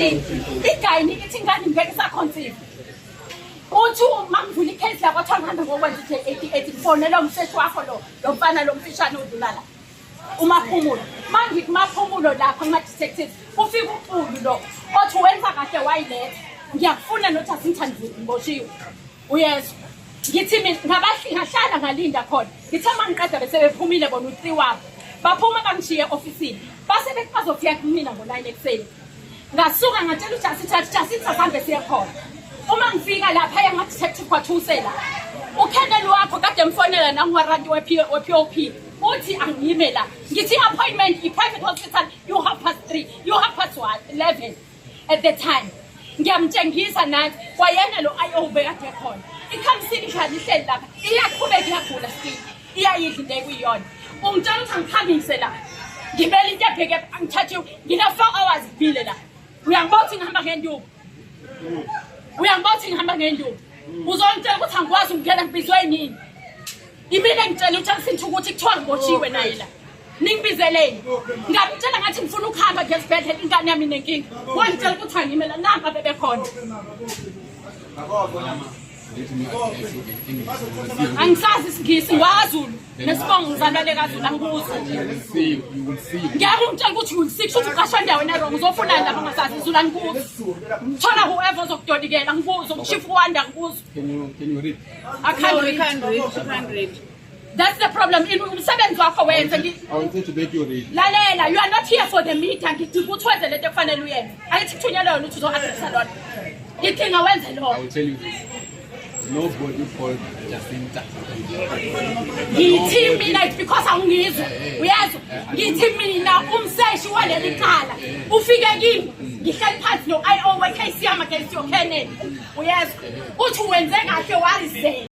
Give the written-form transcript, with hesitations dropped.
Igay nikithi ingane ngeke saconceive. Uthi mangivula icase la kwa hambe ngokwenza i-88 fonela umseshi wakho lo mfana lo mfishane odlulala. Umaphumulo. Mangithi maphumulo lapha ngama-detectives ufika uPulu lo. Othi wenza kahle wayiletha. Ngiyakufuna nothi asingithandi ngiboshiwe. Uyezwa. Ngithi mina ngahlala ngalinda khona. Ngithe mangiqeda bese bephumile bona u3 wabo. Baphuma bangishiye ofisini. Base bethi bazofika kumina ngo9 ekseni. Ngasuka ngatshela uJasithi ahambe siye khona. Uma ngifika lapha yama-detective kwathusela. Ukheneli wakho kade mfonela nangiwaranti we-POP. Uthi angiyime la. Ngithi appointment i-private hospital you 3:30, you 11 at the time. Ngiyamtshengisa nathi kwayena lo IO bekade khona. Ikhamsini ihleli lapha iyaqhubeka iyagula still. Iyayidla into ekuyiyona. Ungitshela ukuthi angikhambise la. Ngibela into ebheke angithathe ngina 4 hours kuphile la. Uyangibona ukuthi ngihamba ngenduku. Uyangibona ukuthi ngihamba ngenduku. Uzongitshela ukuthi angikwazi ukungena ngibizwe yini. Imile ngitshela uJackson ukuthi kuthiwa ngibotshiwe naye la. Ningibizeleni. Ngiyamtshela ngathi ngifuna ukuhamba ngesibhedlela ingane yami nenkinga. Wangitshela ukuthi angimela nanga bebekhona. Angisazi isingisi ngwaZulu nesibongo ngizalale kaZulu angikuzwa. Ngiyakungitshela ukuthi ulisix uthi uqashwa endaweni wrong uzofuna lapha ngasazi izulu angikuzwa. Thola whoever ozokudolikela ngikuzwa umshifu wanda ngikuzwa. Can you read? I can't read. That's the problem. Umsebenzi wakho wenze I wanted to make you read. lalela, you are not here for the meeting. Ngithi ukuthi wenze lento efanele uyenze. Ayithi kuthunyelwe wena uthi uzo-addressa lona. Ngithinga wenze lo. I will tell you this. Nobody called Jacinta. Ngithi mina it's because angizwa. Uyezwa? Ngithi mina umseshi waleli cala. Ufike kimi. Ngihleli phansi no IO we case yami against your Kennedy. Uyezwa? Uthi wenze kahle walizela.